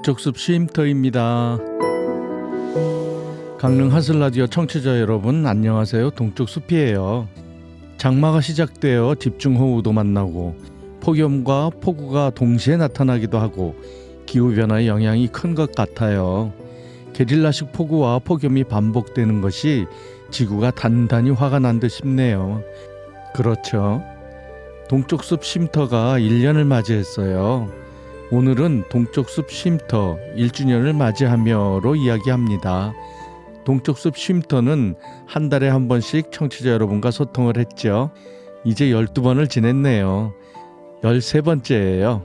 동쪽숲 쉼터입니다. 강릉 하슬라디오 청취자 여러분 안녕하세요. 동쪽숲이에요. 장마가 시작되어 집중호우도 만나고 폭염과 폭우가 동시에 나타나기도 하고 기후변화의 영향이 큰 것 같아요. 게릴라식 폭우와 폭염이 반복되는 것이 지구가 단단히 화가 난 듯 싶네요. 그렇죠. 동쪽숲 쉼터가 1년을 맞이했어요. 오늘은 동쪽숲 쉼터 1주년을 맞이하며로 이야기합니다. 동쪽숲 쉼터는 한 달에 한 번씩 청취자 여러분과 소통을 했죠. 이제 12번을 지냈네요. 13번째예요.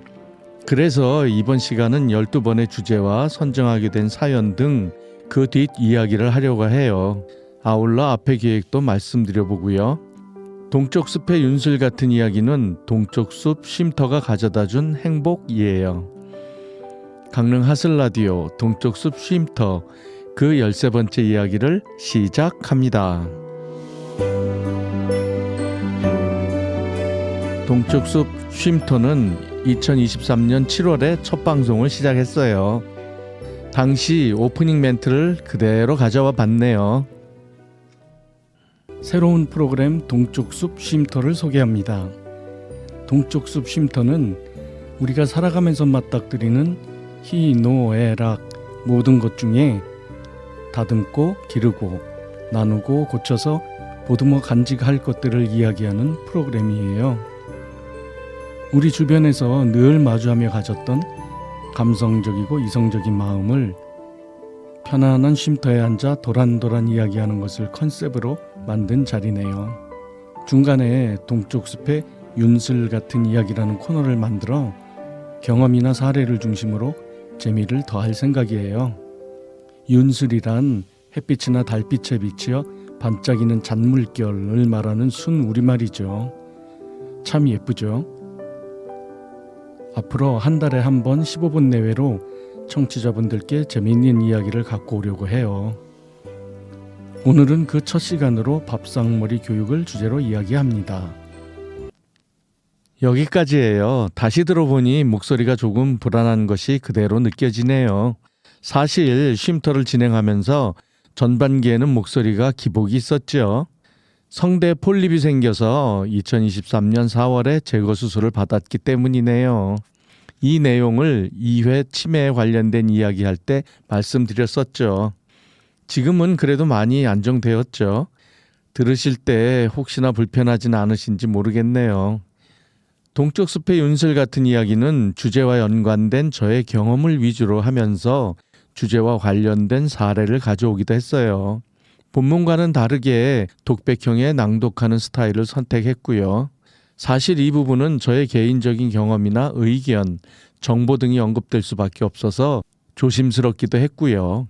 그래서 이번 시간은 12번의 주제와 선정하게 된 사연 등 그 뒷 이야기를 하려고 해요. 아울러 앞의 계획도 말씀드려보고요. 동쪽숲의 윤슬 같은 이야기는 동쪽숲 쉼터가 가져다준 행복이에요. 강릉 하슬라디오 동쪽숲 쉼터 그 13번째 이야기를 시작합니다. 동쪽숲 쉼터는 2023년 7월에 첫 방송을 시작했어요. 당시 오프닝 멘트를 그대로 가져와 봤네요. 새로운 프로그램 동쪽숲 쉼터를 소개합니다. 동쪽숲 쉼터는 우리가 살아가면서 맞닥뜨리는 희, 노, 애, 락 모든 것 중에 다듬고 기르고 나누고 고쳐서 보듬어 간직할 것들을 이야기하는 프로그램이에요. 우리 주변에서 늘 마주하며 가졌던 감성적이고 이성적인 마음을 편안한 쉼터에 앉아 도란도란 이야기하는 것을 컨셉으로 만든 자리네요. 중간에 동쪽숲의 윤슬 같은 이야기라는 코너를 만들어 경험이나 사례를 중심으로 재미를 더할 생각이에요. 윤슬이란 햇빛이나 달빛에 비치어 반짝이는 잔물결을 말하는 순 우리말이죠. 참 예쁘죠? 앞으로 한 달에 한 번 15분 내외로 청취자분들께 재미있는 이야기를 갖고 오려고 해요. 오늘은 그 첫 시간으로 밥상머리 교육을 주제로 이야기합니다. 여기까지예요. 다시 들어보니 목소리가 조금 불안한 것이 그대로 느껴지네요. 사실 쉼터를 진행하면서 전반기에는 목소리가 기복이 있었죠. 성대 폴립이 생겨서 2023년 4월에 제거 수술을 받았기 때문이네요. 이 내용을 2회 치매에 관련된 이야기할 때 말씀드렸었죠. 지금은 그래도 많이 안정되었죠. 들으실 때 혹시나 불편하진 않으신지 모르겠네요. 동쪽숲의 윤슬 같은 이야기는 주제와 연관된 저의 경험을 위주로 하면서 주제와 관련된 사례를 가져오기도 했어요. 본문과는 다르게 독백형의 낭독하는 스타일을 선택했고요. 사실 이 부분은 저의 개인적인 경험이나 의견, 정보 등이 언급될 수밖에 없어서 조심스럽기도 했고요.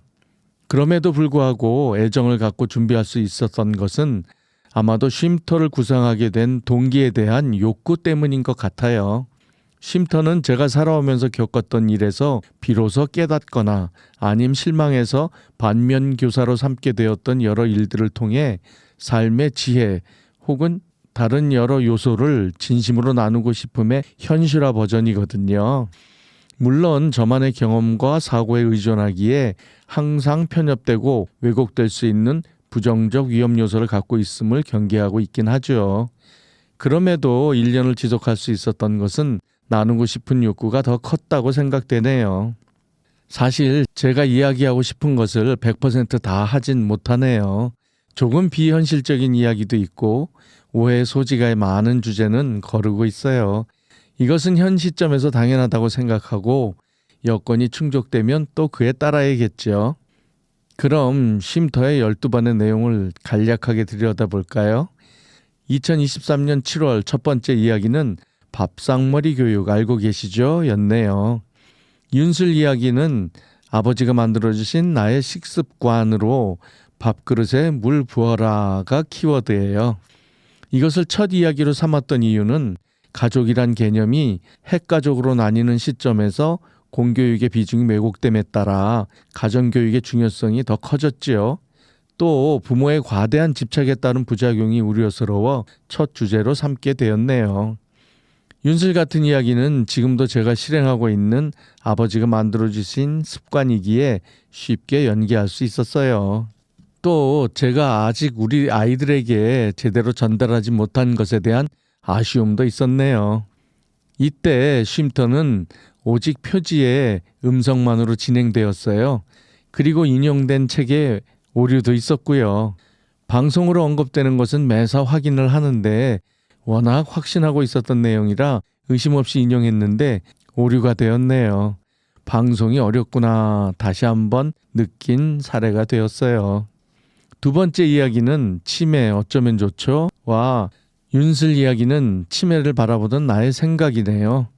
그럼에도 불구하고 애정을 갖고 준비할 수 있었던 것은 아마도 쉼터를 구성하게 된 동기에 대한 욕구 때문인 것 같아요. 쉼터는 제가 살아오면서 겪었던 일에서 비로소 깨닫거나 아님 실망해서 반면교사로 삼게 되었던 여러 일들을 통해 삶의 지혜 혹은 다른 여러 요소를 진심으로 나누고 싶음의 현실화 버전이거든요. 물론 저만의 경험과 사고에 의존하기에 항상 편협되고 왜곡될 수 있는 부정적 위험 요소를 갖고 있음을 경계하고 있긴 하죠. 그럼에도 1년을 지속할 수 있었던 것은 나누고 싶은 욕구가 더 컸다고 생각되네요. 사실 제가 이야기하고 싶은 것을 100% 다 하진 못하네요. 조금 비현실적인 이야기도 있고 오해의 소지가 많은 주제는 거르고 있어요. 이것은 현 시점에서 당연하다고 생각하고 여건이 충족되면 또 그에 따라야겠죠. 그럼 쉼터의 12번의 내용을 간략하게 들여다볼까요? 2023년 7월 첫 번째 이야기는 밥상머리 교육 알고 계시죠? 였네요. 윤슬 이야기는 아버지가 만들어주신 나의 식습관으로 밥그릇에 물 부어라가 키워드예요. 이것을 첫 이야기로 삼았던 이유는 가족이란 개념이 핵가족으로 나뉘는 시점에서 공교육의 비중이 왜곡됨에 따라 가정교육의 중요성이 더 커졌지요. 또 부모의 과대한 집착에 따른 부작용이 우려스러워 첫 주제로 삼게 되었네요. 윤슬 같은 이야기는 지금도 제가 실행하고 있는 아버지가 만들어주신 습관이기에 쉽게 연기할 수 있었어요. 또 제가 아직 우리 아이들에게 제대로 전달하지 못한 것에 대한 아쉬움도 있었네요. 이때 쉼터는 오직 표지의 음성만으로 진행되었어요. 그리고 인용된 책에 오류도 있었고요. 방송으로 언급되는 것은 매사 확인을 하는데 워낙 확신하고 있었던 내용이라 의심 없이 인용했는데 오류가 되었네요. 방송이 어렵구나 다시 한번 느낀 사례가 되었어요. 두 번째 이야기는 치매 어쩌면 좋죠? 와 윤슬 이야기는 치매를 바라보던 나의 생각이네요.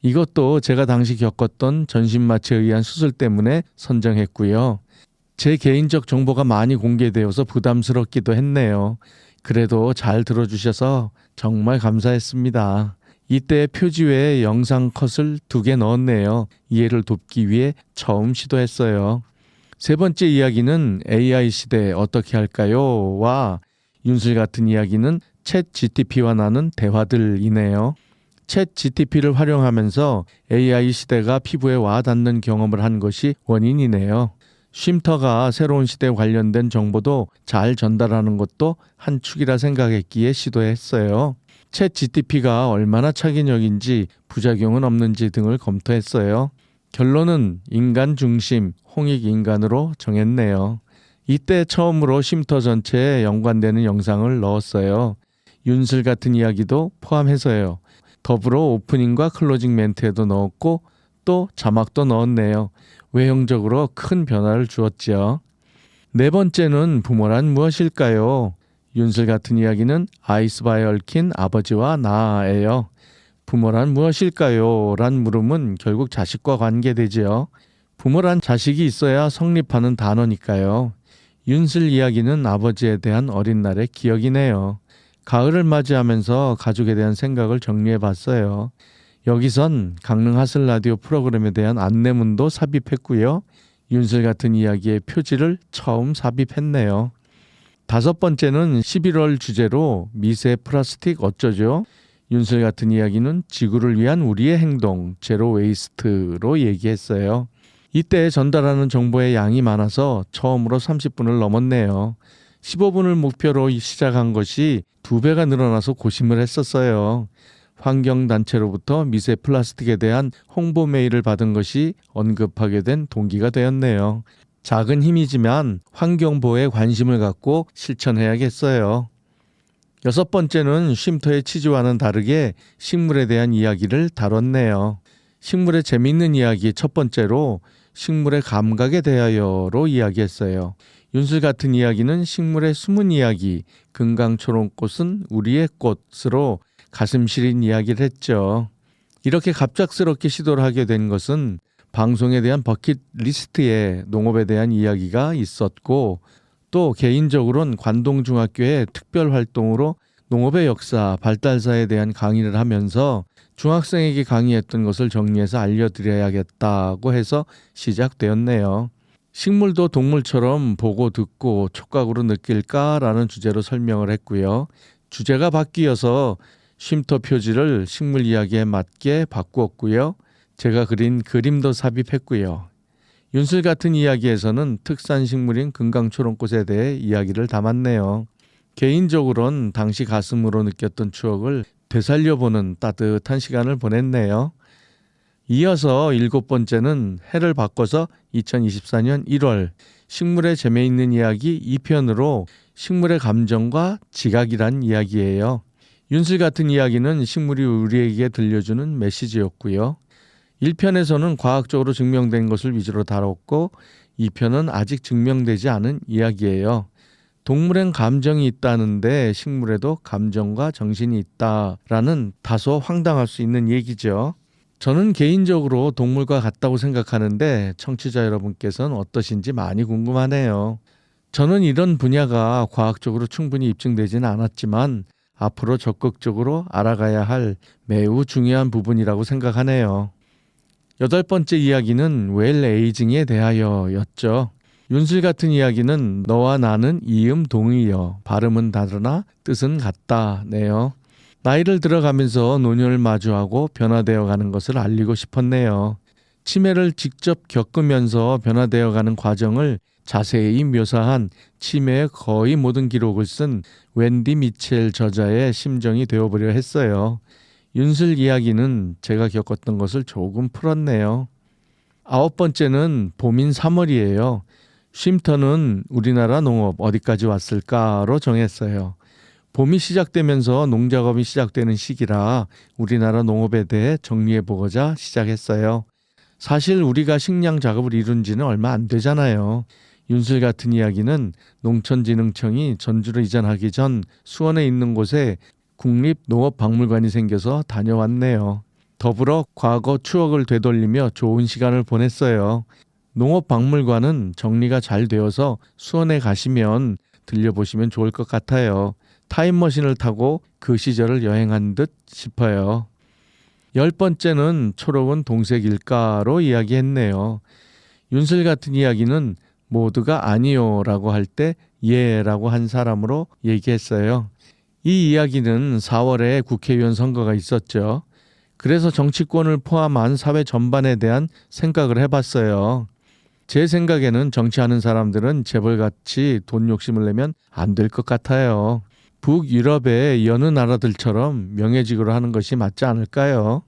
이것도 제가 당시 겪었던 전신마취에 의한 수술 때문에 선정했고요. 제 개인적 정보가 많이 공개되어서 부담스럽기도 했네요. 그래도 잘 들어주셔서 정말 감사했습니다. 이때 표지 외에 영상 컷을 2개 넣었네요. 이해를 돕기 위해 처음 시도했어요. 세 번째 이야기는 AI 시대 어떻게 할까요? 와 윤슬 같은 이야기는 챗 GTP와 나눈 대화들이네요. 챗 GTP를 활용하면서 AI 시대가 피부에 와닿는 경험을 한 것이 원인이네요. 쉼터가 새로운 시대에 관련된 정보도 잘 전달하는 것도 한 축이라 생각했기에 시도했어요. 챗 GTP가 얼마나 차기력인지 부작용은 없는지 등을 검토했어요. 결론은 인간 중심, 홍익인간으로 정했네요. 이때 처음으로 쉼터 전체에 연관되는 영상을 넣었어요. 윤슬 같은 이야기도 포함해서요. 더불어 오프닝과 클로징 멘트에도 넣었고 또 자막도 넣었네요. 외형적으로 큰 변화를 주었지요. 네 번째는 부모란 무엇일까요? 윤슬 같은 이야기는 아이스바에 얽힌 아버지와 나예요. 부모란 무엇일까요? 란 물음은 결국 자식과 관계되지요. 부모란 자식이 있어야 성립하는 단어니까요. 윤슬 이야기는 아버지에 대한 어린 날의 기억이네요. 가을을 맞이하면서 가족에 대한 생각을 정리해봤어요. 여기선 강릉 하슬 라디오 프로그램에 대한 안내문도 삽입했고요. 윤슬 같은 이야기의 표지를 처음 삽입했네요. 다섯 번째는 11월 주제로 미세 플라스틱 어쩌죠? 윤슬 같은 이야기는 지구를 위한 우리의 행동, 제로 웨이스트로 얘기했어요. 이때 전달하는 정보의 양이 많아서 처음으로 30분을 넘었네요. 15분을 목표로 시작한 것이 2배가 늘어나서 고심을 했었어요. 환경단체로부터 미세 플라스틱에 대한 홍보 메일을 받은 것이 언급하게 된 동기가 되었네요. 작은 힘이지만 환경보호에 관심을 갖고 실천해야겠어요. 여섯 번째는 쉼터의 취지와는 다르게 식물에 대한 이야기를 다뤘네요. 식물의 재미있는 이야기 첫 번째로 식물의 감각에 대하여로 이야기했어요. 윤슬 같은 이야기는 식물의 숨은 이야기, 금강초롱꽃은 우리의 꽃으로 가슴 시린 이야기를 했죠. 이렇게 갑작스럽게 시도를 하게 된 것은 방송에 대한 버킷리스트에 농업에 대한 이야기가 있었고 또 개인적으로는 관동중학교의 특별활동으로 농업의 역사, 발달사에 대한 강의를 하면서 중학생에게 강의했던 것을 정리해서 알려드려야겠다고 해서 시작되었네요. 식물도 동물처럼 보고 듣고 촉각으로 느낄까라는 주제로 설명을 했고요. 주제가 바뀌어서 쉼터 표지를 식물 이야기에 맞게 바꾸었고요. 제가 그린 그림도 삽입했고요. 윤슬 같은 이야기에서는 특산 식물인 금강초롱꽃에 대해 이야기를 담았네요. 개인적으로는 당시 가슴으로 느꼈던 추억을 되살려보는 따뜻한 시간을 보냈네요. 이어서 7번째는 해를 바꿔서 2024년 1월 식물의 재미있는 이야기 2편으로 식물의 감정과 지각이란 이야기예요. 윤슬 같은 이야기는 식물이 우리에게 들려주는 메시지였고요. 1편에서는 과학적으로 증명된 것을 위주로 다뤘고 2편은 아직 증명되지 않은 이야기예요. 동물엔 감정이 있다는데 식물에도 감정과 정신이 있다라는 다소 황당할 수 있는 얘기죠. 저는 개인적으로 동물과 같다고 생각하는데 청취자 여러분께서는 어떠신지 많이 궁금하네요. 저는 이런 분야가 과학적으로 충분히 입증되지는 않았지만 앞으로 적극적으로 알아가야 할 매우 중요한 부분이라고 생각하네요. 8번째 이야기는 웰 에이징에 대하여였죠. 윤슬 같은 이야기는 너와 나는 이음 동의어, 발음은 다르나 뜻은 같다네요. 나이를 들어가면서 노년을 마주하고 변화되어 가는 것을 알리고 싶었네요. 치매를 직접 겪으면서 변화되어 가는 과정을 자세히 묘사한 치매의 거의 모든 기록을 쓴 웬디 미첼 저자의 심정이 되어보려 했어요. 윤슬 이야기는 제가 겪었던 것을 조금 풀었네요. 9번째는 봄인 3월이에요. 쉼터는 우리나라 농업 어디까지 왔을까로 정했어요. 봄이 시작되면서 농작업이 시작되는 시기라 우리나라 농업에 대해 정리해보고자 시작했어요. 사실 우리가 식량 작업을 이룬 지는 얼마 안 되잖아요. 윤슬 같은 이야기는 농촌진흥청이 전주로 이전하기 전 수원에 있는 곳에 국립농업박물관이 생겨서 다녀왔네요. 더불어 과거 추억을 되돌리며 좋은 시간을 보냈어요. 농업박물관은 정리가 잘 되어서 수원에 가시면 들려보시면 좋을 것 같아요. 타임머신을 타고 그 시절을 여행한 듯 싶어요. 10번째는 초록은 동색 일가로 이야기했네요. 윤슬 같은 이야기는 모두가 아니요 라고 할 때 예 라고 한 사람으로 얘기했어요. 이 이야기는 4월에 국회의원 선거가 있었죠. 그래서 정치권을 포함한 사회 전반에 대한 생각을 해봤어요. 제 생각에는 정치하는 사람들은 재벌같이 돈 욕심을 내면 안 될 것 같아요. 북유럽의 여느 나라들처럼 명예직으로 하는 것이 맞지 않을까요?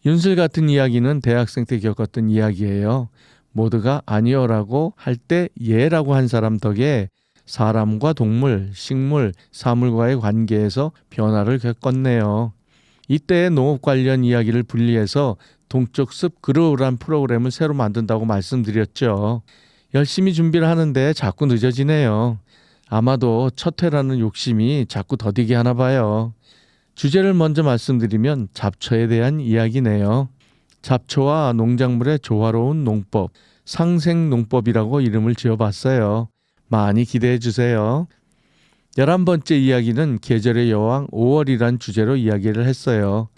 윤슬 같은 이야기는 대학생 때 겪었던 이야기예요. 모두가 아니요라고 할 때 예라고 한 사람 덕에 사람과 동물, 식물, 사물과의 관계에서 변화를 겪었네요. 이때 농업 관련 이야기를 분리해서 동쪽 숲 그루우란 프로그램을 새로 만든다고 말씀드렸죠. 열심히 준비를 하는데 자꾸 늦어지네요. 아마도 첫 회라는 욕심이 자꾸 더디게 하나 봐요. 주제를 먼저 말씀드리면 잡초에 대한 이야기네요. 잡초와 농작물의 조화로운 농법, 상생농법이라고 이름을 지어봤어요. 많이 기대해 주세요. 11번째 이야기는 계절의 여왕 5월이란 주제로 이야기를 했어요.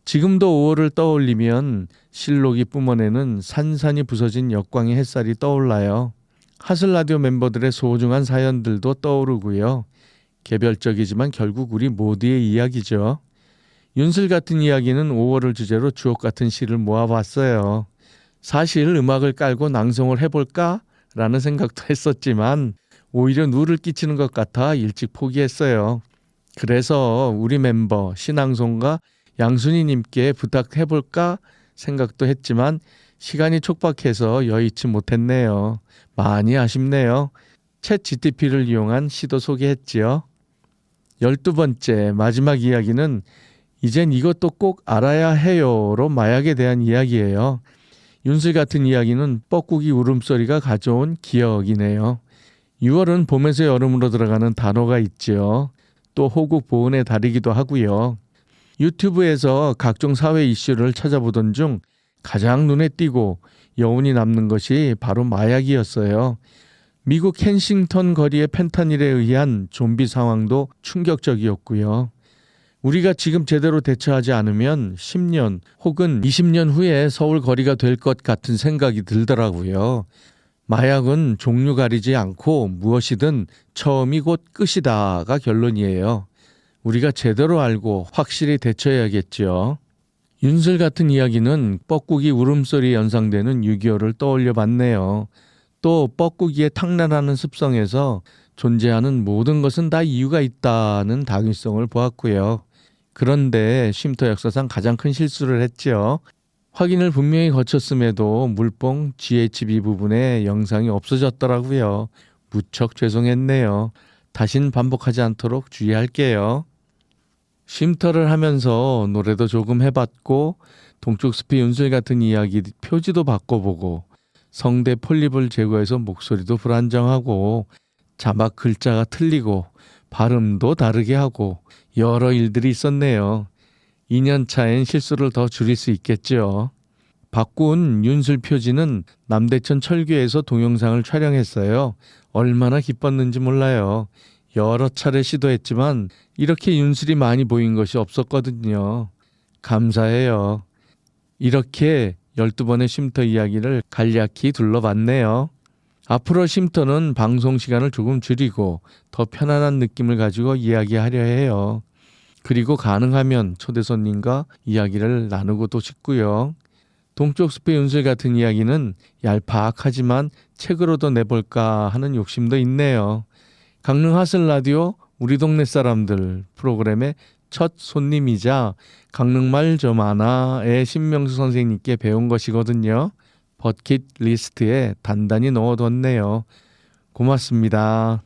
지금도 5월을 떠올리면 실록이 뿜어내는 산산이 부서진 역광의 햇살이 떠올라요. 하슬라디오 멤버들의 소중한 사연들도 떠오르고요. 개별적이지만 결국 우리 모두의 이야기죠. 윤슬 같은 이야기는 5월을 주제로 주옥 같은 시를 모아봤어요. 사실 음악을 깔고 낭송을 해볼까? 라는 생각도 했었지만 오히려 누를 끼치는 것 같아 일찍 포기했어요. 그래서 우리 멤버 신앙송가 양순희님께 부탁해볼까 생각도 했지만 시간이 촉박해서 여의치 못했네요. 많이 아쉽네요. 챗 GTP를 이용한 시도 소개했지요. 12번째 마지막 이야기는 이젠 이것도 꼭 알아야 해요로 마약에 대한 이야기예요. 윤슬 같은 이야기는 뻐꾸기 울음소리가 가져온 기억이네요. 6월은 봄에서 여름으로 들어가는 단어가 있지요. 또 호국 보은의 달이기도 하고요. 유튜브에서 각종 사회 이슈를 찾아보던 중 가장 눈에 띄고 여운이 남는 것이 바로 마약이었어요. 미국 켄싱턴 거리의 펜타닐에 의한 좀비 상황도 충격적이었고요. 우리가 지금 제대로 대처하지 않으면 10년 혹은 20년 후에 서울 거리가 될 것 같은 생각이 들더라고요. 마약은 종류 가리지 않고 무엇이든 처음이 곧 끝이다가 결론이에요. 우리가 제대로 알고 확실히 대처해야겠죠. 윤슬 같은 이야기는 뻐꾸기 울음소리 연상되는 6.25를 떠올려 봤네요. 또 뻐꾸기의 탁날하는 습성에서 존재하는 모든 것은 다 이유가 있다는 당위성을 보았고요. 그런데 쉼터 역사상 가장 큰 실수를 했죠. 확인을 분명히 거쳤음에도 물뽕 GHB 부분에 영상이 없어졌더라고요. 무척 죄송했네요. 다신 반복하지 않도록 주의할게요. 쉼터를 하면서 노래도 조금 해봤고 동쪽 숲의 윤슬 같은 이야기 표지도 바꿔보고 성대 폴립을 제거해서 목소리도 불안정하고 자막 글자가 틀리고 발음도 다르게 하고 여러 일들이 있었네요. 2년 차엔 실수를 더 줄일 수 있겠죠. 바꾼 윤슬 표지는 남대천 철교에서 동영상을 촬영했어요. 얼마나 기뻤는지 몰라요. 여러 차례 시도했지만 이렇게 윤슬이 많이 보인 것이 없었거든요. 감사해요. 이렇게 12번의 쉼터 이야기를 간략히 둘러봤네요. 앞으로 쉼터는 방송 시간을 조금 줄이고 더 편안한 느낌을 가지고 이야기하려 해요. 그리고 가능하면 초대 손님과 이야기를 나누고도 싶고요. 동쪽 숲의 윤슬 같은 이야기는 얄팍하지만 책으로도 내볼까 하는 욕심도 있네요. 강릉 하슬 라디오 우리 동네 사람들 프로그램의 첫 손님이자 강릉말 좀 아나의 신명수 선생님께 배운 것이거든요. 버킷리스트에 단단히 넣어뒀네요. 고맙습니다.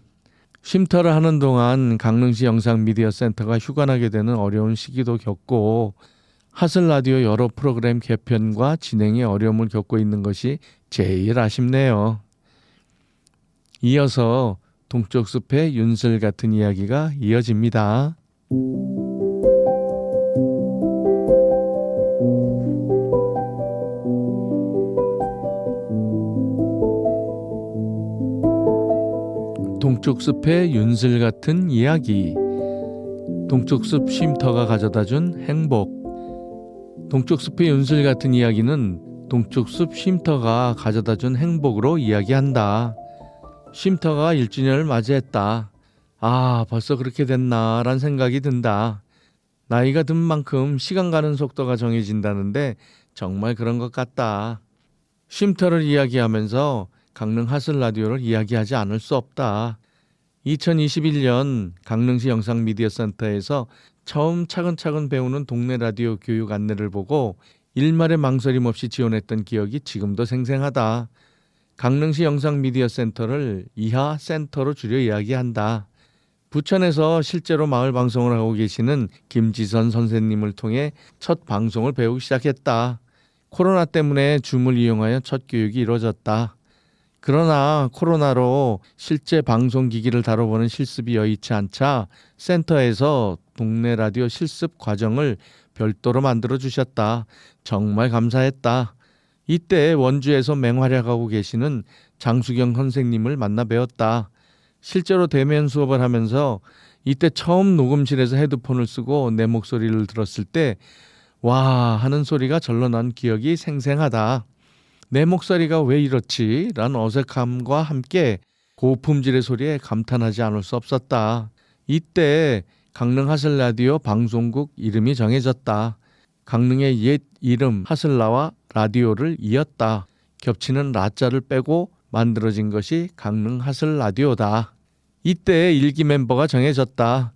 쉼터를 하는 동안 강릉시 영상미디어센터가 휴관하게 되는 어려운 시기도 겪고 하슬 라디오 여러 프로그램 개편과 진행에 어려움을 겪고 있는 것이 제일 아쉽네요. 이어서 동쪽 숲의 윤슬 같은 이야기가 이어집니다. 동쪽 숲의 윤슬 같은 이야기. 동쪽 숲 쉼터가 가져다준 행복. 동쪽 숲의 윤슬 같은 이야기는 동쪽 숲 쉼터가 가져다준 행복으로 이야기한다. 쉼터가 1주년을 맞이했다. 아, 벌써 그렇게 됐나 라는 생각이 든다. 나이가 든 만큼 시간 가는 속도가 정해진다는데 정말 그런 것 같다. 쉼터를 이야기하면서 강릉 하슬 라디오를 이야기하지 않을 수 없다. 2021년 강릉시 영상미디어센터에서 처음 차근차근 배우는 동네 라디오 교육 안내를 보고 일말의 망설임 없이 지원했던 기억이 지금도 생생하다. 강릉시 영상미디어센터를 이하 센터로 줄여 이야기한다. 부천에서 실제로 마을 방송을 하고 계시는 김지선 선생님을 통해 첫 방송을 배우기 시작했다. 코로나 때문에 줌을 이용하여 첫 교육이 이루어졌다. 그러나 코로나로 실제 방송기기를 다뤄보는 실습이 여의치 않자 센터에서 동네 라디오 실습 과정을 별도로 만들어 주셨다. 정말 감사했다. 이때 원주에서 맹활약하고 계시는 장수경 선생님을 만나 배웠다. 실제로 대면 수업을 하면서 이때 처음 녹음실에서 헤드폰을 쓰고 내 목소리를 들었을 때 와 하는 소리가 절로 난 기억이 생생하다. 내 목소리가 왜 이렇지? 라는 어색함과 함께 고품질의 소리에 감탄하지 않을 수 없었다. 이때 강릉 하슬 라디오 방송국 이름이 정해졌다. 강릉의 옛 이름 하슬라와 라디오를 이었다. 겹치는 라자를 빼고 만들어진 것이 강릉 하슬 라디오다. 이때 일기 멤버가 정해졌다.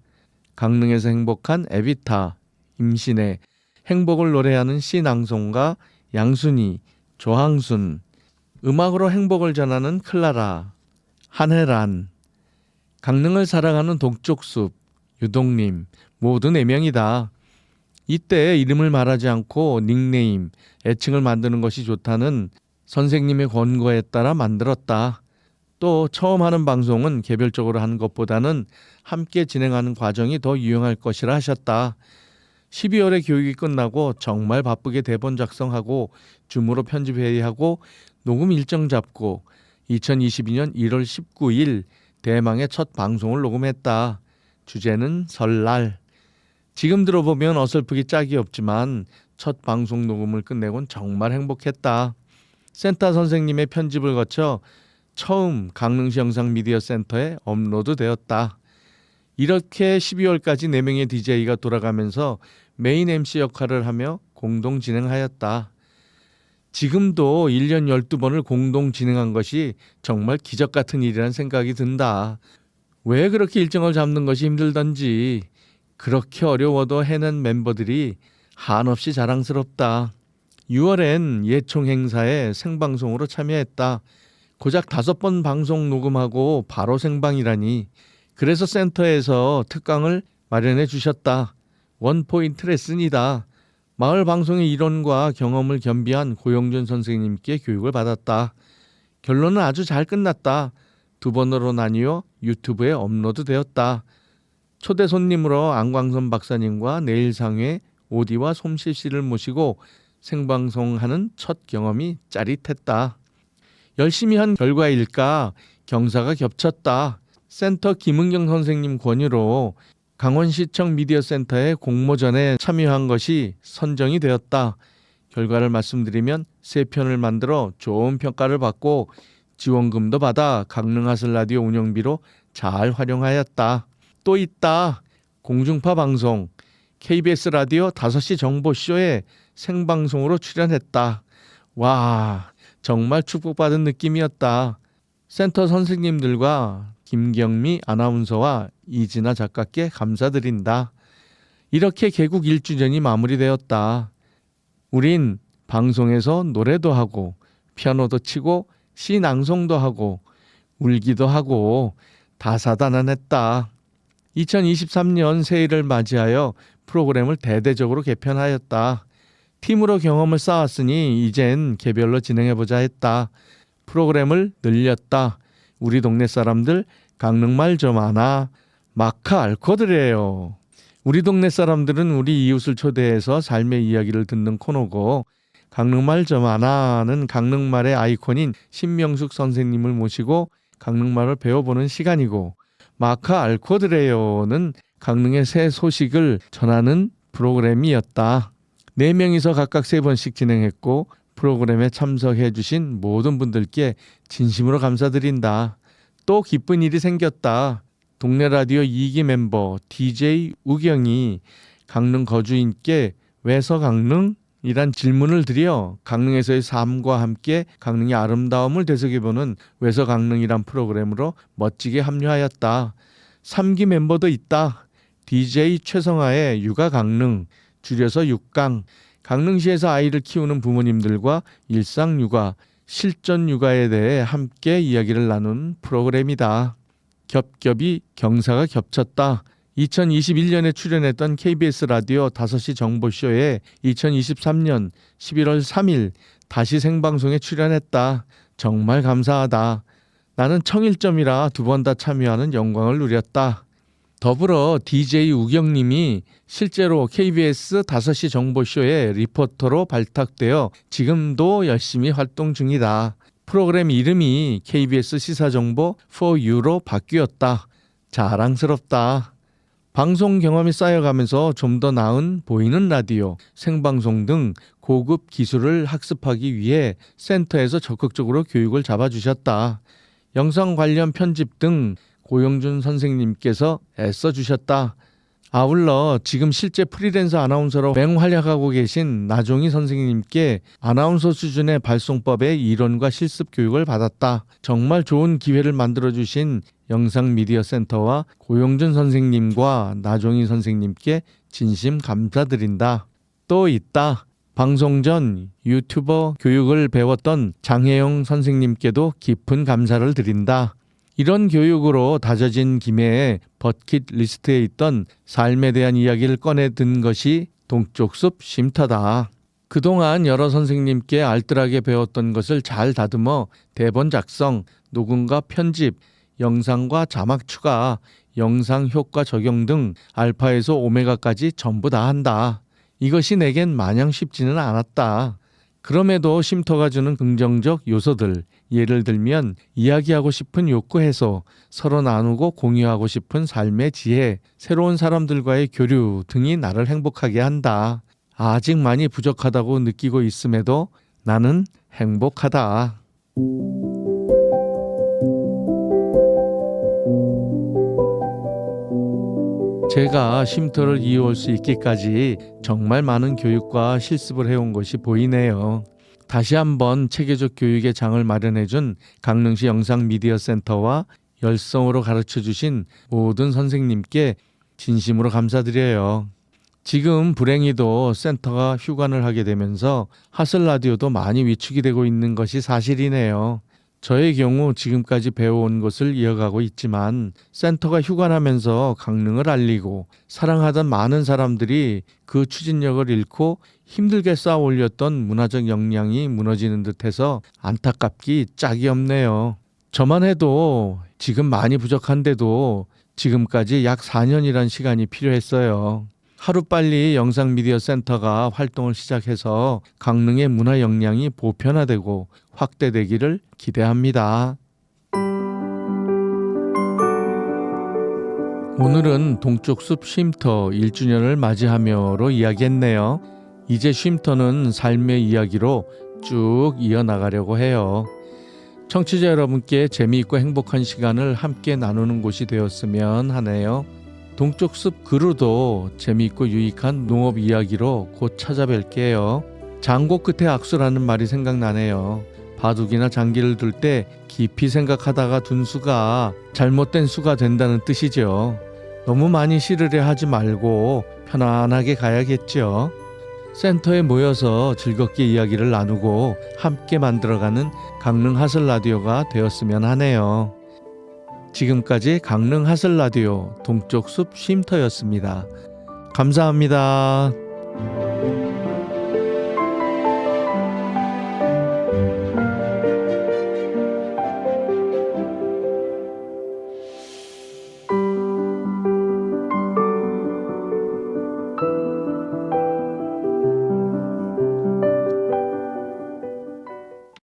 강릉에서 행복한 에비타, 임신애, 행복을 노래하는 시낭송가 양순이, 조항순, 음악으로 행복을 전하는 클라라, 한혜란, 강릉을 사랑하는 동쪽숲, 유동림, 모두 4명이다. 이때 이름을 말하지 않고 닉네임, 애칭을 만드는 것이 좋다는 선생님의 권고에 따라 만들었다. 또 처음 하는 방송은 개별적으로 하는 것보다는 함께 진행하는 과정이 더 유용할 것이라 하셨다. 12월에 교육이 끝나고 정말 바쁘게 대본 작성하고 줌으로 편집회의하고 녹음 일정 잡고 2022년 1월 19일 대망의 첫 방송을 녹음했다. 주제는 설날. 지금 들어보면 어설프기 짝이 없지만 첫 방송 녹음을 끝내곤 정말 행복했다. 센터 선생님의 편집을 거쳐 처음 강릉시 영상미디어센터에 업로드되었다. 이렇게 12월까지 4명의 DJ가 돌아가면서 메인 MC 역할을 하며 공동 진행하였다. 지금도 1년 12번을 공동 진행한 것이 정말 기적 같은 일이라는 생각이 든다. 왜 그렇게 일정을 잡는 것이 힘들던지 그렇게 어려워도 해낸 멤버들이 한없이 자랑스럽다. 6월엔 예총 행사에 생방송으로 참여했다. 고작 5번 방송 녹음하고 바로 생방이라니. 그래서 센터에서 특강을 마련해 주셨다. 원포인트 레슨이다. 마을 방송의 이론과 경험을 겸비한 고영준 선생님께 교육을 받았다. 결론은 아주 잘 끝났다. 2번으로 나뉘어 유튜브에 업로드되었다. 초대 손님으로 안광선 박사님과 내일상회 오디와 솜씨 씨를 모시고 생방송하는 첫 경험이 짜릿했다. 열심히 한 결과일까 경사가 겹쳤다. 센터 김은경 선생님 권유로 강원시청 미디어센터의 공모전에 참여한 것이 선정이 되었다. 결과를 말씀드리면 3편을 만들어 좋은 평가를 받고 지원금도 받아 강릉 하슬 라디오 운영비로 잘 활용하였다. 또 있다. 공중파 방송. KBS 라디오 5시 정보쇼에 생방송으로 출연했다. 와, 정말 축복받은 느낌이었다. 센터 선생님들과 김경미 아나운서와 이진아 작가께 감사드린다. 이렇게 개국 1주년이 마무리되었다. 우린 방송에서 노래도 하고 피아노도 치고 시 낭송도 하고 울기도 하고 다사다난했다. 2023년 새해를 맞이하여 프로그램을 대대적으로 개편하였다. 팀으로 경험을 쌓았으니 이젠 개별로 진행해보자 했다. 프로그램을 늘렸다. 우리 동네 사람들 강릉말 좀 아나? 마카 알코드래요. 우리 동네 사람들은 우리 이웃을 초대해서 삶의 이야기를 듣는 코너고, 강릉말 좀 아나는 강릉말의 아이콘인 신명숙 선생님을 모시고 강릉말을 배워보는 시간이고, 마카 알코드래요는 강릉의 새 소식을 전하는 프로그램이었다. 4명이서 각각 3번씩 진행했고 프로그램에 참석해 주신 모든 분들께 진심으로 감사드린다. 또 기쁜 일이 생겼다. 동네 라디오 2기 멤버 DJ 우경이 강릉 거주인께 왜서 강릉? 이란 질문을 드려 강릉에서의 삶과 함께 강릉의 아름다움을 되새겨보는 왜서 강릉이란 프로그램으로 멋지게 합류하였다. 3기 멤버도 있다. DJ 최성아의 육아 강릉, 줄여서 육강, 강릉시에서 아이를 키우는 부모님들과 일상 육아, 실전 육아에 대해 함께 이야기를 나눈 프로그램이다. 겹겹이 경사가 겹쳤다. 2021년에 출연했던 KBS 라디오 5시 정보쇼에 2023년 11월 3일 다시 생방송에 출연했다. 정말 감사하다. 나는 청일점이라 2번 다 참여하는 영광을 누렸다. 더불어 DJ 우경님이 실제로 KBS 5시 정보쇼의 리포터로 발탁되어 지금도 열심히 활동 중이다. 프로그램 이름이 KBS 시사정보 For You로 바뀌었다. 자랑스럽다. 방송 경험이 쌓여가면서 좀 더 나은 보이는 라디오, 생방송 등 고급 기술을 학습하기 위해 센터에서 적극적으로 교육을 잡아주셨다. 영상 관련 편집 등 고영준 선생님께서 애써주셨다. 아울러 지금 실제 프리랜서 아나운서로 맹활약하고 계신 나종희 선생님께 아나운서 수준의 발송법의 이론과 실습 교육을 받았다. 정말 좋은 기회를 만들어주신 영상미디어센터와 고영준 선생님과 나종희 선생님께 진심 감사드린다. 또 있다. 방송 전 유튜버 교육을 배웠던 장혜영 선생님께도 깊은 감사를 드린다. 이런 교육으로 다져진 김에 버킷리스트에 있던 삶에 대한 이야기를 꺼내든 것이 동쪽숲 쉼터다. 그동안 여러 선생님께 알뜰하게 배웠던 것을 잘 다듬어 대본 작성, 녹음과 편집, 영상과 자막 추가, 영상 효과 적용 등 알파에서 오메가까지 전부 다 한다. 이것이 내겐 마냥 쉽지는 않았다. 그럼에도 쉼터가 주는 긍정적 요소들, 예를 들면 이야기하고 싶은 욕구 해소, 서로 나누고 공유하고 싶은 삶의 지혜, 새로운 사람들과의 교류 등이 나를 행복하게 한다. 아직 많이 부족하다고 느끼고 있음에도 나는 행복하다. 제가 쉼터를 이어올 수 있기까지 정말 많은 교육과 실습을 해온 것이 보이네요. 다시 한번 체계적 교육의 장을 마련해준 강릉시 영상미디어센터와 열성으로 가르쳐주신 모든 선생님께 진심으로 감사드려요. 지금 불행히도 센터가 휴관을 하게 되면서 하슬라디오도 많이 위축이 되고 있는 것이 사실이네요. 저의 경우 지금까지 배워온 것을 이어가고 있지만 센터가 휴관하면서 강릉을 알리고 사랑하던 많은 사람들이 그 추진력을 잃고 힘들게 쌓아 올렸던 문화적 역량이 무너지는 듯해서 안타깝기 짝이 없네요. 저만 해도 지금 많이 부족한데도 지금까지 약 4년이란 시간이 필요했어요. 하루빨리 영상미디어센터가 활동을 시작해서 강릉의 문화 역량이 보편화되고 확대되기를 기대합니다. 오늘은 동쪽숲 쉼터 1주년을 맞이하며로 이야기했네요. 이제 쉼터는 삶의 이야기로 쭉 이어나가려고 해요. 청취자 여러분께 재미있고 행복한 시간을 함께 나누는 곳이 되었으면 하네요. 동쪽숲 그루도 재미있고 유익한 농업 이야기로 곧 찾아뵐게요. 장고 끝에 악수라는 말이 생각나네요. 바둑이나 장기를 둘 때 깊이 생각하다가 둔 수가 잘못된 수가 된다는 뜻이죠. 너무 많이 씨르려 하지 말고 편안하게 가야겠죠. 센터에 모여서 즐겁게 이야기를 나누고 함께 만들어가는 강릉 하슬 라디오가 되었으면 하네요. 지금까지 강릉 하슬 라디오 동쪽숲 쉼터였습니다. 감사합니다.